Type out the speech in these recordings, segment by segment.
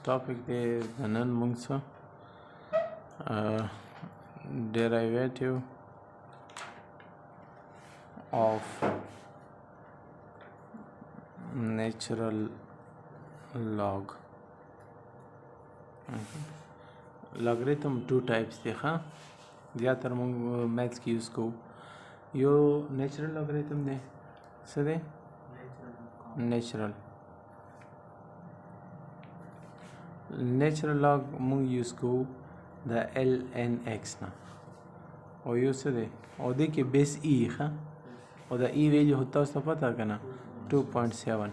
topic دی د نن موږ څه derivative of natural log. logarithm two types دی ښه زیاتره موږ میتھس کې یوز کوو. یو نیچرل logarithm دی څه دی نیچرل log موږ یوز کوو د lnx نه او یو څه دی او دې کې بیس ای ښه او د ای ویلیو تاسو ته پته که نه 2.7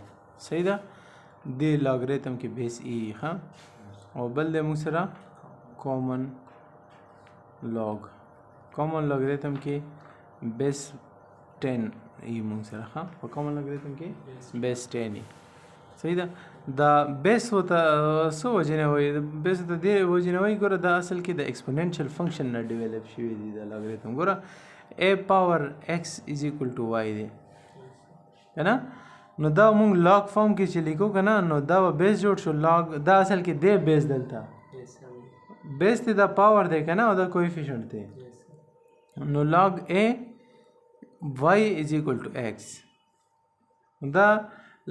صحیح ده. دې لاګریتم کې بیس ای ښه او بل دی موږ سره کامن لاګریتم کې بیس 10 ای موږ سره ښه په کامن لاګریتم کې بیس 10 ای صحیح ده. دا بیس ورته څه وجې نه وایي بیس ته دې وجې نه وایي ګوره دا اصل کې د ایکسپوننشل فنکشن نه ډیولپ شوي دي دا لاګریتم. ګوره a پاور x از ایکول ټو y دی که نه نو دا مونږ لاګ فارم کې چې لیکو که نه نو دا به بیس جوړ شو لاګ دا اصل کې دی بیس دلته بیس دی دا پاور دی که نه او دا کویفیشنټ دی نو لاګ a y از ایکول ټو x دا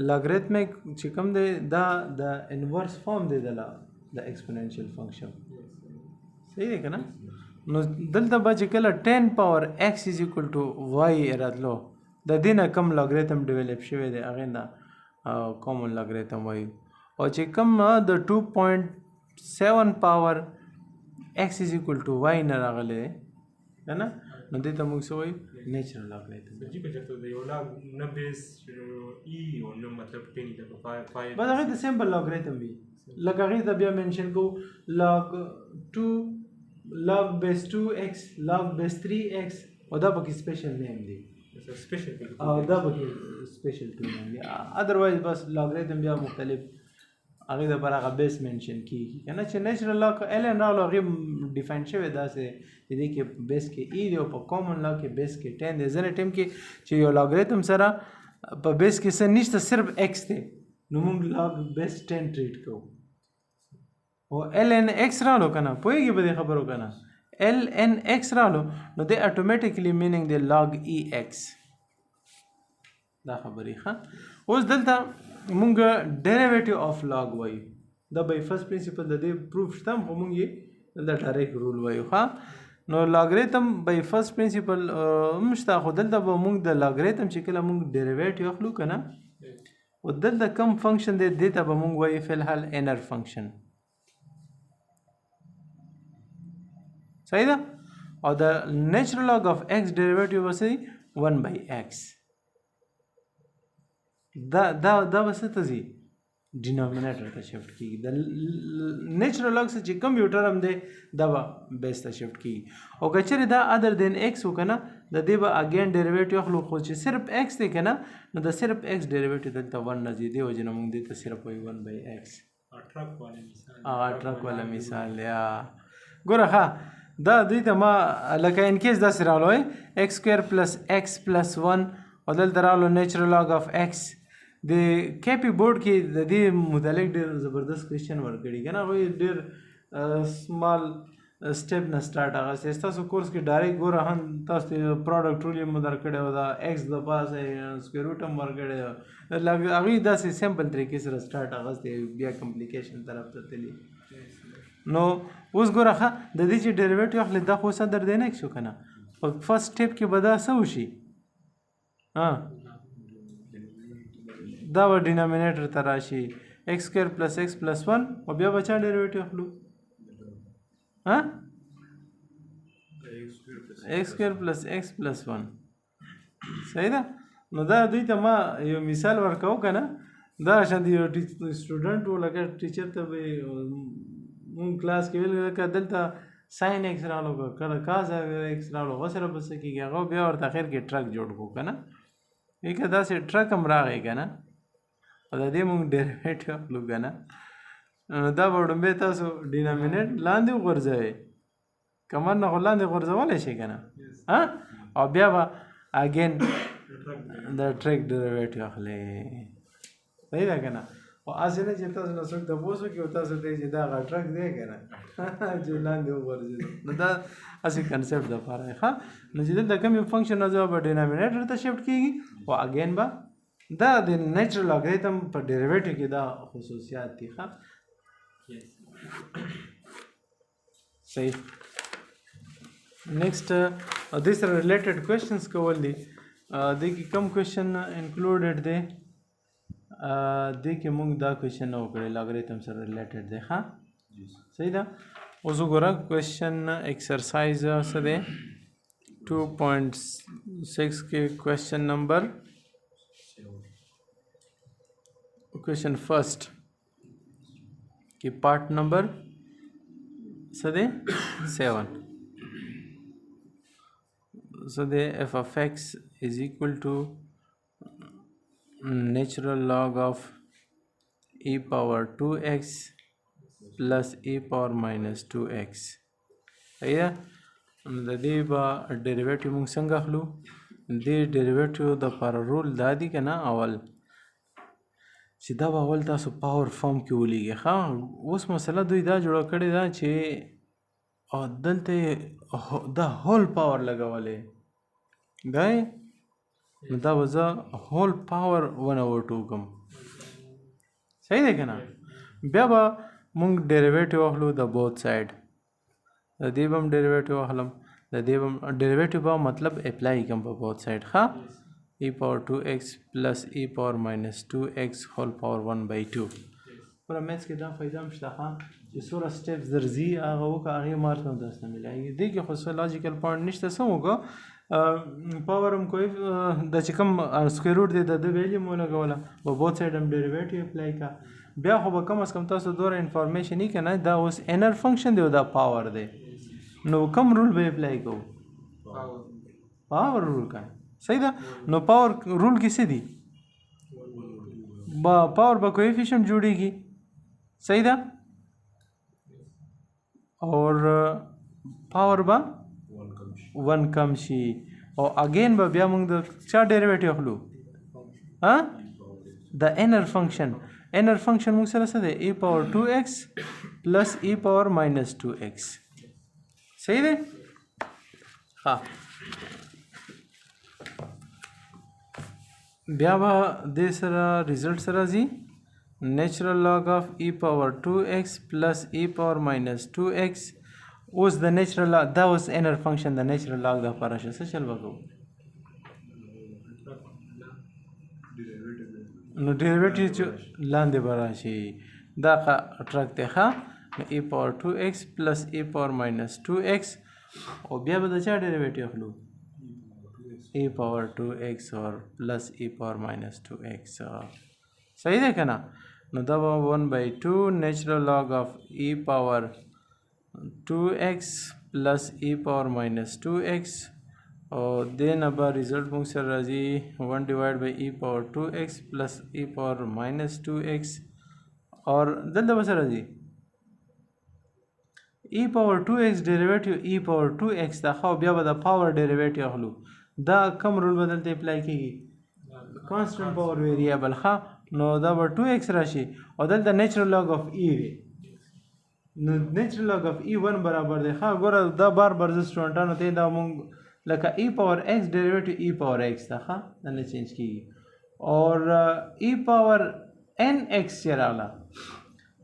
لاګریتمیک چې کوم دی دا د انورس فارم دی د ایکسپوننشل فنکشن صحیح دی که نه. نو دلته به چې کله 10 پاور x از ایکول ټو y راتلو د دې نه کم لاګریتم ډیولپ شوی دی هغې نه کامن لاګریتم وایو او چې کم د 2.7 پاور x از ایکول ټو y نه راغلی دی که نه نو دې ته موږ څه وایو نیچرل لاګریتم. بس هغې ته سمپل لاګریتم وي لکه هغې ته بیا منشن کوو لاګ 2 log base 2x log base 3x او دا پکې سپیشل نیم دی او دا پکې سپیشل 2 نیم دی ادروایز بس لاګریتم بیا مختلف هغې دپاره هغه بیس منشن کېږي که نه چې نیچرل لاګ ln راغلو هغې ډیفاین شوی داسې چې دې کې بیس کې ای دی او په کامن لاګ کې بیس کې 10 دی. ځینې ټایم کې چې یو لاګریتم سره په بیس کې څه نشته صرف x دی نو موږ لاګ بیس 10 ټریټ کوو او ln x رالو کنه پوهیږي په دې خبرو کنه ln x رالو نو دې اتوماتیکلی مینینګ دی log ex دا خبرې ښه. اوس دلته مونږ ډیریویټیو اف log وایو دا بای فرست پرنسپل د دې پروف شته خو مونږ یې دلته ډایرکټ رول وایو ښه. نو لاګریتم بای فرست پرنسپل مشته خو دلته به مونږ د لاګریتم چې کله مونږ ډیریویټیو اخلو کنه او دلته کم فنکشن دی دې ته به مونږ وایو فی الحال انر فنکشن صحیح ده. او د نیچرل لاګ اف x ډیریویټیو وسې 1 by x دا وسه ته زی ډینومینیټر ته شفت کیږي د نیچرل لاګ چې کمپیوټر هم دی دا به بیس ته شفت کیږي او کچره دا ادر دین x وکنه د دې به اگین ډیریویټیو خلو خو چې صرف x دی کنه نو د صرف x ډیریویټیو دلته 1 نه دی وجه نه موږ دې ته صرف 1 by x ټرک والا مثال یا ګوره ښه دا دوی ته ما لکه ان کیس داسې راغلو x سکویر پلس x پلس 1 او دلته راغلو نیچرل لاګ اف x د کیپی بورډ کې د دې متعلق ډېر زبردست کوېشن ورکړي که نه هغوی ډېر سمال سټیپ نه سټارټ اخیستی ستاسو کورس کې ډایرکټ ګوره هم تاسو ته پروډکټ رول یې مو درکړی او دا x دپاسه سکویر روټ هم ورکړی هغوی داسې سمپل طریقې سره سټارټ اخیستی بیا کمپلیکیشن طرف ته تلي. نو اوس ګوره ښه د دې چې ډیریویټیو اخلي دا خو صدر دی نه شو که نه په فرست سټیپ کې به دا څه وشي دا به ډینومینیټر ته راشي x سکویر پلس x پلس 1 او بیا به چا ډیریویټیو اخلو x سکویر پلس x پلس 1 صحیح ده. نو دا دوی ته ما یو مثال ورکوو که نه دا شان یو سټوډنټ و لکه ټیچر ته به مونږ کلاس کې ویل لکه دلته ساین ایکس راغلو کله کاز ایکس راغلو هغه سره به څه کېږي هغه بیا ورته اخر کې ټرک جوړ کړو که نه لکه داسې ټرک هم راغی که نه او د دې مونږ ډیریویټیو اخلو که نه نو دا به ډومبې تاسو ډینامینیټ لاندې وغورځوئ کمر نه خو لاندې غورځولی شئ که نه او بیا به اګین د ټرک ډیریویټیو اخلئ صحیح ده که نه. او اسنه چې تاسو نو څوک د پوسو کې تاسو ته چې دا غټرک دی کنه چې لاندې وګورځي نو دا اسی کنسپټ د پاره ښه نو چې د کوم فنکشن نه ځواب ډینامینیټر ته شفت کیږي او اگین با دا د نیچرل لوګریتم په ډیریویټیو کې دا خصوصیات دي ښه صحیح نیکسٹ these are related questions کول دي د کوم کوېشن انکلوډډ دی د کې موږ دا کوېشن وکړل لوګریتم سره ریلیټډ دی ها صحیح ده اوس وګوره کوېشن ایکسرسایز څه دی 2.6 کې کوېشن نمبر کوېشن فرست کې پارت نمبر څه دی 7 so the f of x is equal to natural log of e power 2x plus e power minus 2x yeah the deba derivative موږ څنګه اخلو د derivative د پر رول دادی کنه اول چې دا اول تاسو پاور فارم کې ولېږي ها اوس مسله دوی دا جوړ کړی دا چې دلته دا هول پاور لګولې دی نو دا وزه هول پاور 1/2 کوم صحیح دی کنه بیا به مونږ ډیریویټیو اخلو د بوث ساید د دې به ډیریویټیو اخلم د دې به ډیریویټیو به مطلب اپلای کوم په بوث ساید ښه e power 2x plus e power minus 2x whole power 1/2 پر میث کې دا فائدہ هم شته ها چې څوره سټیپس درځي هغه وکړه هغې مارک هم درس نه ملایږي دې کې خو څه لاجیکل پوینټ نشته څه وکړه پاور هم کوئی د چې کوم سکویر روټ دی د ویلیو مو لګوله په بوث ساید هم ډیریویټیو اپلای کا بیا خو به کم از کم تاسو دوره انفارمیشن یې که نه دا اوس انر فنکشن دی او دا پاور دی نو کوم رول به اپلای کوو پاور رول کا صحیح ده نو پاور رول کې څه دي پاور به کویفیشنټ جوړیږي صحیح ده اور پاور به 1 کم شي او اگین به بیا موږ د چا ډیریویټیو اخلو ها د انر فنکشن موږ سره څه دی e power 2x plus e power minus 2x صحیح دی ها بیا به د سره ریزلټ سره ځي natural log of e power 2x plus e power minus 2x اوس د نیچرل لاګ دا اوس انر فنکشن د نیچرل لاګ د لپاره څه چل وکړو نو ډیریویټیو چې لاندې به راشي دا ټرک دی ښه e power 2x plus e power minus 2x او بیا به د چا ډیریویټیو اخلو e power 2x or plus e power minus 2x صحیح دی که نه نو دا به 1/2 natural log of e power 2x plus e power minus 2x او دین به ریزلټ موږ سره راځي 1 divided by e power 2x plus e power minus 2x اور دلته به سره راځي e power 2x ډیریویټیو e power 2x دا خو بیا به د پاور ډیریویټیو اخلو دا کوم رول به دلته اپلای کیږي کانسټنټ پاور ویریبل ښه نو دا به 2x راشي او دلته نیچرل لاګ اف e دی نو نیچرل لاګ اف e 1 برابر دی ښه ګوره دا بار زه سټوډنټانو ته دا مونږ لکه e power x ډیریویټیو e power x ده ښه دا نه چینج کیږي اور e power nx چې راغله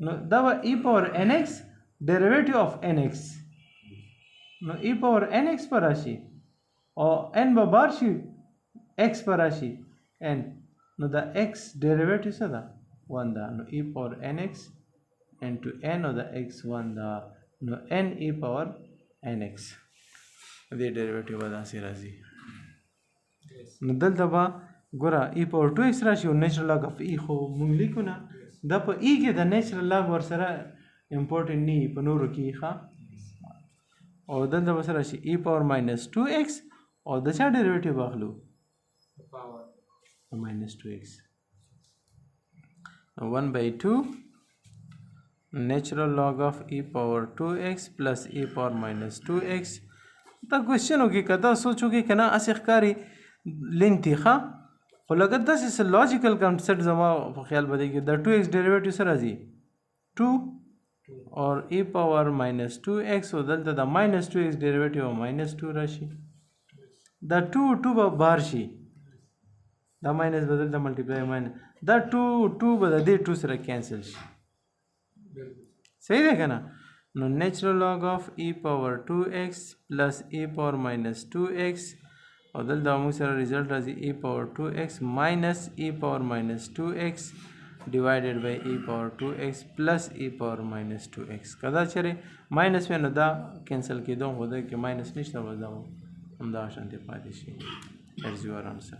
نو دا به e power nx ډیریویټیو اف nx نو e power nx پر راشي او n به بار شي x پر راشي n نو دا x ډیریویټیو څه ده 1 ده نو e power nx into n او دا x 1 ده نو n e power nx دې ډیریویټیو به داسې راځي نو دلته به ګوره e power 2x راشي او نیچرل لاګ اف e خو مونږ لیکو نه دا په e کې د نیچرل لاګ ورسره امپورټنټ نه په نورو کې ښه او دلته به سره راشي e power minus 2x او د چا ډیریویټیو به اخلو minus 2x 1/2 natural log of e power 2x plus e power minus 2x دا کوېشن وکړي که دا سوچ وکړي که نه هسې ښکاري لینتي ښه خو لکه داسې لوجیکل کنسپټ زما په خیال باندې کې د 2x ډیریویټیو سره راځي 2 اور e پاور ماینس 2x او دلته د ماینس 2x ډیریویټیو ماینس 2 راشي دا 2 به بار شي دا ماینس بدل د ملټیپلای ماینس دا 2 به د دې 2 سره کینسل شي صحیح ده کنه نو نیچرل لاگ اف e پاور 2x پلس e پاور ماینس 2x او دلته موږ سره ریزلټ راځي e پاور 2x ماینس e پاور ماینس 2x divided by e power 2x plus e power minus 2x کدا چره ماینس ونه دا کینسل کېدو خو دا کې ماینس نشته وځو هم دا شانتي پاتې شي that's your answer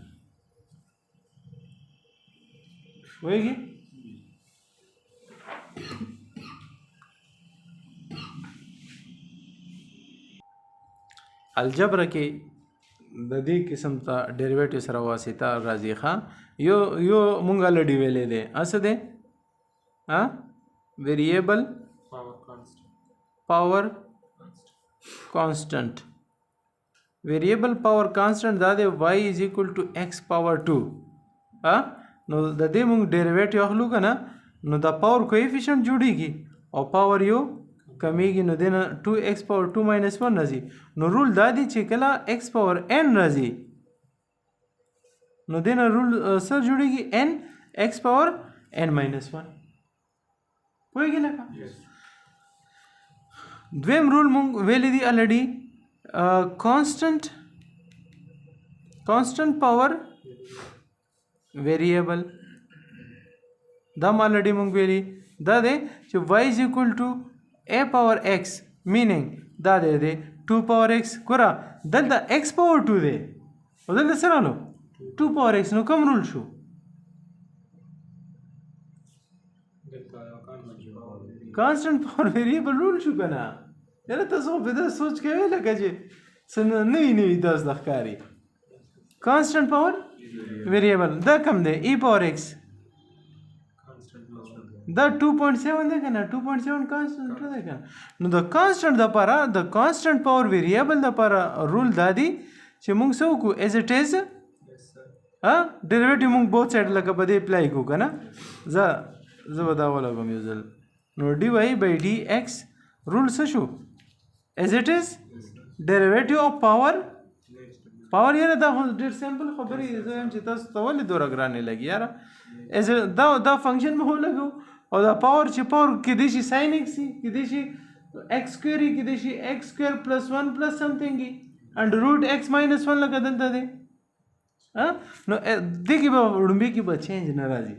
وایي الجبر کې د دې قسم ته ډیریویټیو سره واسطه راځي ښا یو مونږه لډی ویلې ده اسه ده ها ویریبل پاور کانسټنټ ویریبل پاور کانسټنټ دا ده y = x پاور 2 ها نو د دې مونږ ډیریویټیو اخلو کنه نو دا پاور کوایفیشنټ جوړیږي او پاور یو کمیږي نو دنه 2x پاور 2 ماینس 1 راځي نو رول دا دی چې کله x پاور n راځي نو دنه رول سره جوړیږي n x پاور n ماینس 1 پوهیږئ لکه دویم رول مونږ ویلې دی الریډي کانسټنټ پاور ویریبل دا الریډي مونږ ویلي دا دی چې y = a power x meaning دا دی 2 power x ګوره دلته x power 2 دی او دلته څه رالو 2 power x نو کوم رول شو constant power variable رول شو کنه یاره تاسو په دې سوچ کوئ لکه چې څنګه نوی درس د ښکاری constant power variable دا کم دی e power x دا 2.7 ده کنه 2.7 کانسټنټ ده کنه نو د کانسټنټ د لپاره د کانسټنټ پاور ویریبل د لپاره رول دادی چې موږ څه وکړو as it is ډیریویټیو موږ بوث سایډ لکه په دې اپلای کو کنه زه به دا ولګم یو ځل نو dy by dx رول څه شو as it is ډیریویټیو اف پاور یاره دا ډېر سمپل خبرې زه هم چې تاسو ته ولې دوره ګرانې لګي یاره دا فنکشن مو لګو او دا پاور چې پاور کې دی شي sin x کې دی شي x square کې دی شي x square plus 1 plus something and root x minus 1 لګا دلته دی نو دغه به وړمبي کې به چینج نه راځي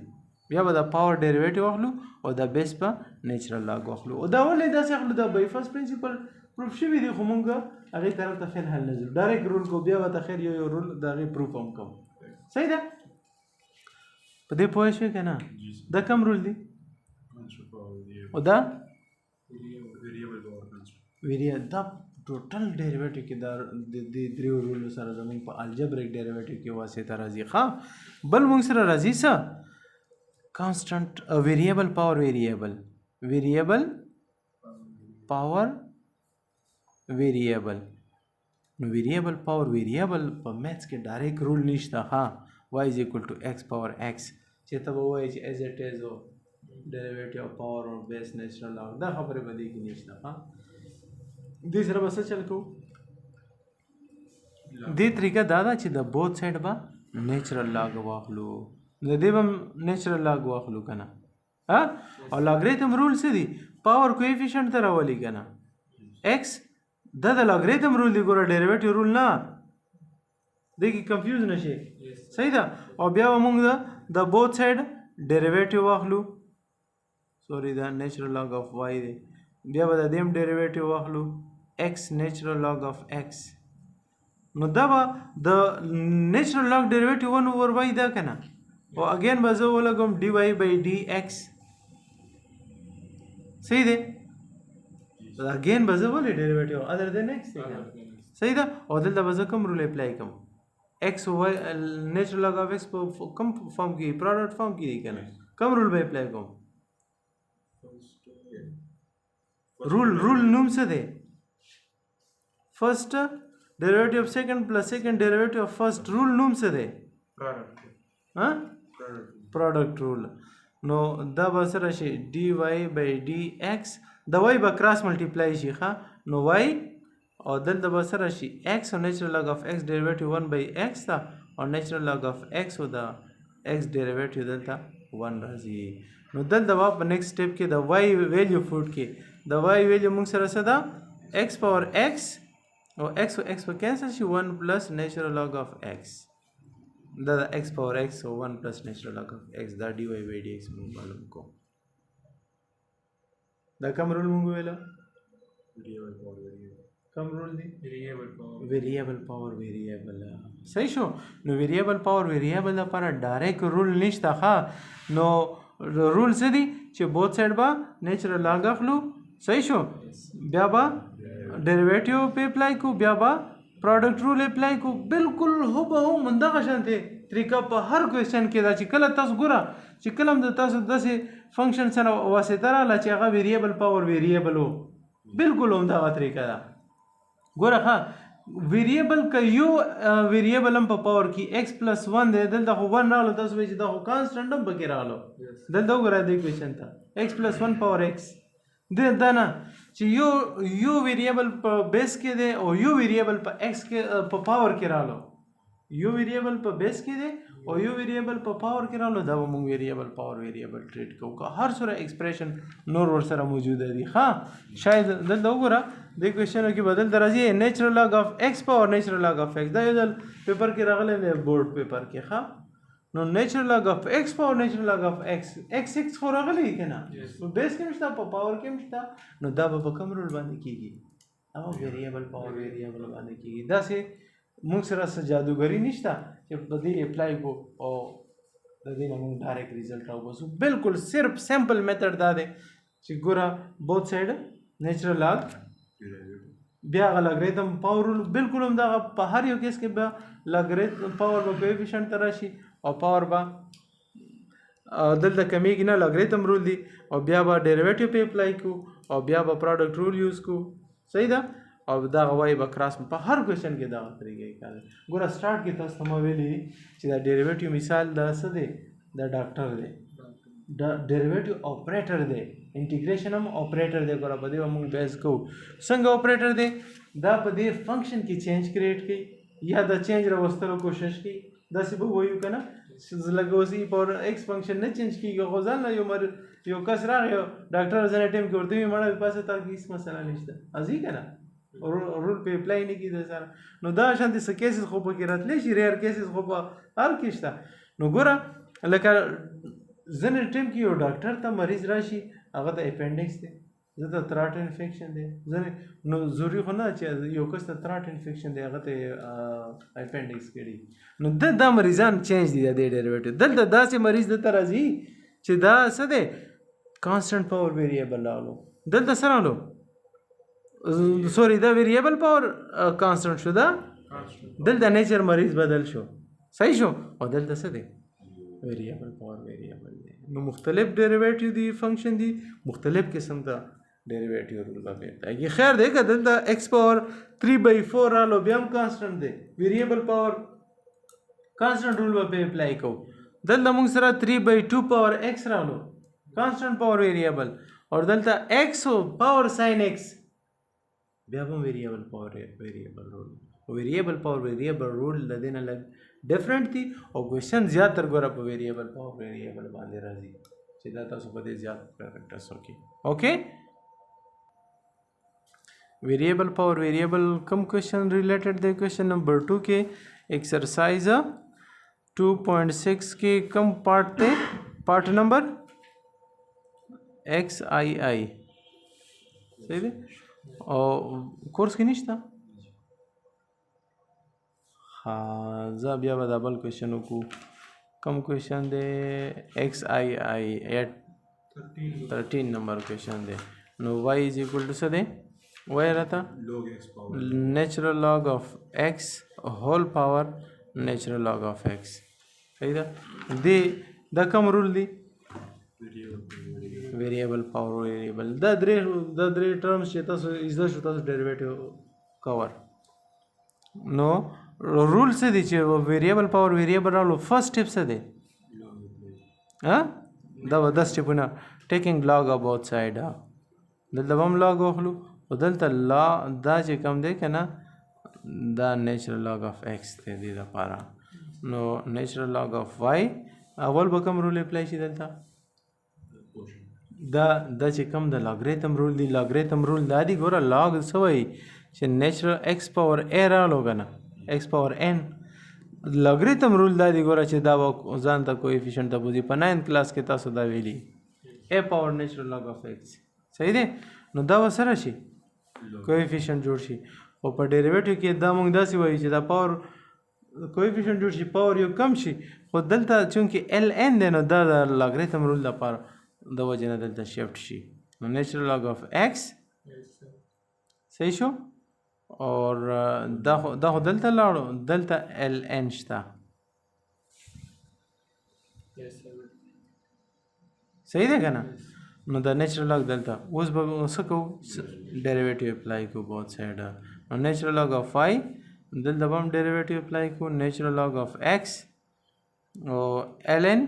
بیا به دا پاور ډیریویټیو اخلو او دا بیس په نیچرل لاګ اخلو او دا ولې دا څه اخلو دا بای فرست پرنسپل پروف شوی دی خو مونږ هغه طرف ته خیر حل نه ځو ډایرکټ رول کو بیا به خیر یو رول دا غي پروف هم کوم صحیح ده په دې پوه شئ کنه دا کوم رول دی او دا ویریبل دا ټوټل ډیریویټیو کې دا د دریو رولو سره زموږ په الجبریک ډیریویټیو کې واسطه راځي ښا بل موږ سره راځي څه کانسټنټ ویریبل پاور ویریبل پاور ویریبل نو ویریبل پاور ویریبل په میث کې ډایرکټ رول نشته ها y = x پاور x چې ته وایي چې as it is ډیریویټیو پاور او بیس نیچرل لاګ دا خبره باندې کې نشته ها دې سره بس چل کو دې طریقه دا چې د بوث سایډ با نیچرل لاګ واخلو د دې هم نیچرل لاګ واخلو کنه ها او لاګریتم رول څه دی پاور کویفیشنټ ته راولي کنه x دا د لاګریتم رول دی ګوره ډیریویټیو رول نه دغه کنفیوز نشي صحیح ده او بیا موږ د بوث سایډ ډیریویټیو واخلو سوري دا نیچرل لاګ اف y دی بیا به د دیم ډیریویټیو واخلو x نیچرل لاګ اف x نو دا به د نیچرل لاګ ډیریویټیو 1/y دا کنه او اگین به زه ولګم dy by dx صحیح ده اگین به زه ولې ډیریویټیو اذر دین x صحیح ده او دلته به زه کوم رول اپلای کوم x y نیچرل لاګ اف x په کوم فارم کې پروډکټ فارم کې کنه کوم رول به اپلای کوم رول نوم څه دی فرست ډیریویټیو اف سیکنډ پلس سیکنډ ډیریویټیو اف فرست رول نوم څه دی ها product rule نو دا به سره شي dy by dx د y به کراس ملټیپلای شي ښه نو y او دلته به سره شي x او natural log of x derivative 1 by x دا او natural log of x او د x derivative دلته 1 راځي نو دلته په نیکست سټپ کې د y ویلیو فوټ کې د y ویلیو موږ سره څه ده x پاور x او x او x په کینسل شي 1 plus natural log of x دا x پاور x او 1 plus natural log of x دا dy by dx موږ معلوم کو دا کوم رول موږ ویلا کوم رول دی ویریبل پاور ویریبل صحیح شو نو ویریبل پاور ویریبل لپاره ډایرکټ رول نشته ښه نو رول څه دي چې بوت سایډ به نیچرل لاګ اخلو صحیح شو بیا به ډیریویټیو په اپلای کو بیا به پروډکټ رول اپلای کو بالکل هوبهو همدغه شانتې طریقه په هر کوېسچن کې دا چې کله تاسو ګوره چې کله هم د تاسو داسې فنکشن سره واسطه راغله چې هغه ویریبل پاور ویریبل و بالکل همدغه طریقه ده ګوره ښه ویریبل که یو ویریبل هم په پاور کې x پلس 1 دی دلته خو 1 راغلو تاسو وایئ چې دا خو کانسټنټ هم پکې راغلو دلته وګوره دې کوېسچن ته x پلس 1 پاور x دا نه چې یو ویریبل په بیس کې دی او یو ویریبل په x کې په پاور کې راغلو یو ویریبل په بیس کې دی او یو ویریبل په پاور کې راغلو دا به موږ ویریبل پاور ویریبل ټریټ کوو که هر څومره ایکسپریشن نور ورسره موجوده دي ښه شاید دلته وګوره دې کوېسچنو کې به دلته راځي نیچرل لاګ آف x پاور نیچرل لاګ آف x دا یو ځل پیپر کې راغلی دی بورډ پیپر کې ښه نو نیچرل لاګ آف x پاور نیچرل لاګ آف x x خو راغلی که نه بیس کې هم شته په پاور کې هم شته نو دا به په کوم رول باندې کېږي هغه ویریبل پاور ویریبل باندې کېږي داسې موږ سره څه جادوګري نشته چې په دې اپلای کو او د دې نه موږ ډایرکټ ریزلټ راوباسو بالکل صرف سمپل میتھډ دا دی چې ګوره بوت سایډ نیچرل لاګ بیا هغه لاګریتم پاور رول بالکل همدغه په هر یو کیس کې به لاګریتم پاور به کویفیشنټ ته راشي او پاور به دلته کمیږي نه لاګریتم رول دی او بیا به ډیریویټیو په اپلای کو او بیا به پروډکټ رول یوز کو صحیح ده او دا وای به کراس په هر کوېسچن کې دا طریقې کار ګوره سٹارټ کې تاسو ته ما ویلي چې دا ډیریویټیو مثال دا څه دی دا ډاکټر دی دا ډیریویټیو اپریټر دی انټیګریشن هم اپریټر دی ګوره په دې به موږ بحث کوو څنګه اپریټر دی دا په دې فنکشن کې چینج کریټ کوي یا د چینج راوستلو کوشش کوي داسې به وایو که نه لکه اوس پر ایکس فنکشن نه چینج کېږي خو ځان یو کس راغی ډاکټر ځینې ټایم کې ورته وي مړه پاسه تا کې هېڅ مسله نشته ازي که نه رول په اپلای نه کېده سره نو دا شانتې څه کیسز خو پکې راتلی شي ریئر کیسز خو په هر کې شته نو ګوره لکه ځینې ټایم کې یو ډاکټر ته مریض راشي هغه ته اپینډکس دی زه ته تراټ انفیکشن دی ځینې نو ضروري خو نه چې یو کس ته تراټ انفیکشن دی هغه ته اپینډکس کړي نو دا مریضان چینج دي د دې ډیریویټیو دلته داسې مریض دلته راځي چې دا څه دی کانسټنټ پاور ویریبل راغلو دلته څه راغلو سوري دا ویریبل پاور کانسټنټ شو دا دلته نیچر مریض بدل شو صحیح شو او دلته څه دی ویریبل پاور ویریبل دی نو مختلف ډیریویټیو دی فنکشن دی مختلف قسم دا ډیریویټیو رول باندې خیر دی که دلته x پاور 3/4 رالو بیا هم کانسټنټ دی ویریبل پاور کانسټنټ رول به اپلای کوو دلته موږ سره 3/2 پاور x رالو کانسټنټ پاور ویریبل اور دلته x او پاور ساين x بیا هم ویریبل پاور ویریبل رول ویریبل پاور ویریبل رول د دې نه لږ ډفرنٹ دي او کوېسچن زیاتره ګوره په ویریبل پاور ویریبل باندې راځي چې دا تاسو په دې زیات پریکټس وکړئ اوکې ویریبل پاور ویریبل کم کوېسچن ریلیټډ دی کوېسچن نمبر 2 کې ایکسرسائز 2.6 کې کم پارٹ دی پارٹ نمبر XII صحیح دی او کورس کې نشته ها زه بیا به دا بل کوېسچن وکړو کم کوېسچن دی XII 13 نمبر کوېسچن دی نو y is equal to څه دی وای راته نیچرل لاګ آف x هول پاور نیچرل لاګ آف x صحیح ده دا کوم رول دی ویریبل پاور ویریبل دا درې ټرمز چې تاسو زده شو تاسو ډیریویټیو کور نو رول څه دی چې ویریبل پاور ویریبل راولو فرست سټپ څه دی ها دا به 10 سټیپونه ټیکنګ لاګ اف بوث ساید دلته به هم لاګ واخلو او دلته لا دا چې کوم دی که نه دا نیچرل لاګ اف ایکس دی دې دپاره نو نیچرل لاګ اف وای اول به کوم رول اپلای شي دلته دا چې کوم د لاګریتم رول دی لاګریتم رول دا دی ګوره لاګ څه وایي چې نیچرل ایکس پاور ا راغلو که نه ایکس پاور ان لاګریتم رول دا دی ګوره چې دا به ځان ته کویفیشنټ ته بوځي په 9 کلاس کې تاسو دا ویلي ا پاور نیچرل لاګ اف ایکس صحیح دی نو دا به سره شي کویفیشنټ جوړ شي او په ډیریویټیو کې دا موږ داسې وایو چې دا پاور کویفیشنټ جوړ شي پاور یو کم شي خو دلته چونکې ال ان دی نو دا د لاګریتم رول لپاره د وجې نه دلته شفټ شي نو نیچرل لاګ اف ایکس صحیح شو اور دا خو دلته لاړو دلته ال ان شته صحیح دی که نه نو دا نیچرل لاګ دلته اوس به څه کوو ډیریویټیو اپلای کوو بوت سایډ نو نیچرل لاګ اف وای دلته به هم ډیریویټیو اپلای کوو نیچرل لاګ اف ایکس او ال ان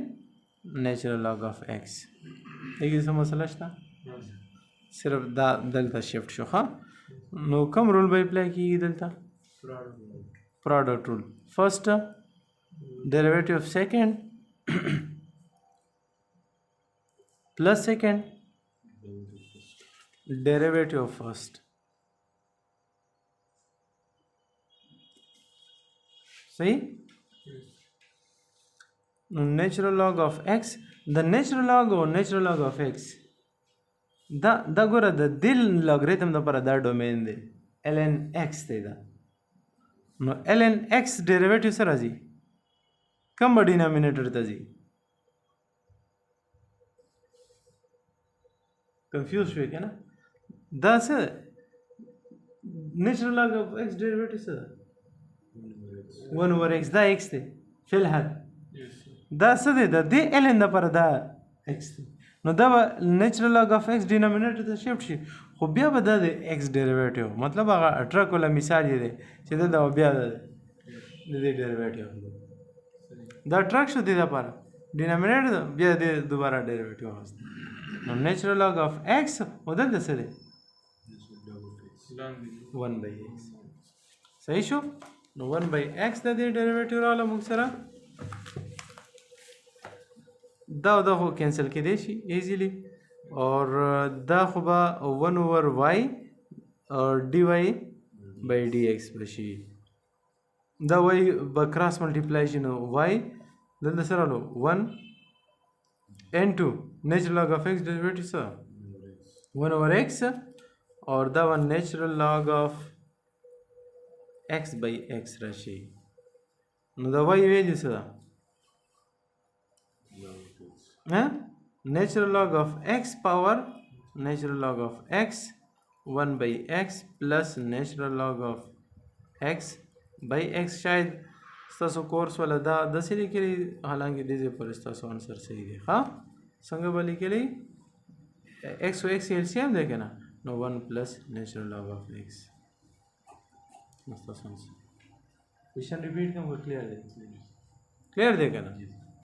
نیچرل لاګ اف ایکس دغې څه مسله شته صرف دا دلته شفټ شو ښه نو کوم رول به اپلای کیږي دلته پروډکټ رول فرست ډیریویټیو اف سیکنډ plus second derivative of first صحیح natural log of x the natural log or natural log of x دا ګوره د دل لاګریتم لپاره دا ډومین دی ln x دی دا نو ln x ډیریویټیو سره راځي کوم به ډینامینیټر ته ځي کنفیوز شوی که نه دا څه نیچرل لاګ اف ایکس ډیریویټیو څه ده 1 اوور ایکس دا ایکس دی فی الحال دا څه دی د دې ال ان دپاره دا ایکس دی نو دا به نیچرل لاګ اف ایکس ډینامینیټر ته شفټ شي خو بیا به دا د ایکس ډیریویټیو مطلب هغه اټرک والا مثال یې دی چې دلته به بیا د دې ډیریویټیو دا اټرک شو دې دپاره ډینامینیټر بیا دې دوباره ډیریویټیو واخیست نو نیچرل لاګ اف ایکس او دلته څه دی 1 by x صحیح شو نو 1 by x د دې ډیریویټیو راغله موږ سره دا خو کینسل کېدی شي ایزیلی اور دا خو به 1 اوور y اور dy by dx بشي دا y به کراس ملټیپلای شي نو y دلته سره راغلو 1 n2 natural log of x derivative څه 1 over x اور دا natural log of x by x راشي نو دا y ویلیو څه ده natural log of x power natural log of x 1 by x plus natural log of x by x شاید ستاسو کورس ولا دا داسې لیکلي حالانکه دې ځای پر ستاسو انسر صحیح دی ښه څنګه به لیکلی x او x LCM دی که نه نو 1 plus natural log of x ستاسو انسر کوېشن ریپیټ کوم که کلیر دی که نه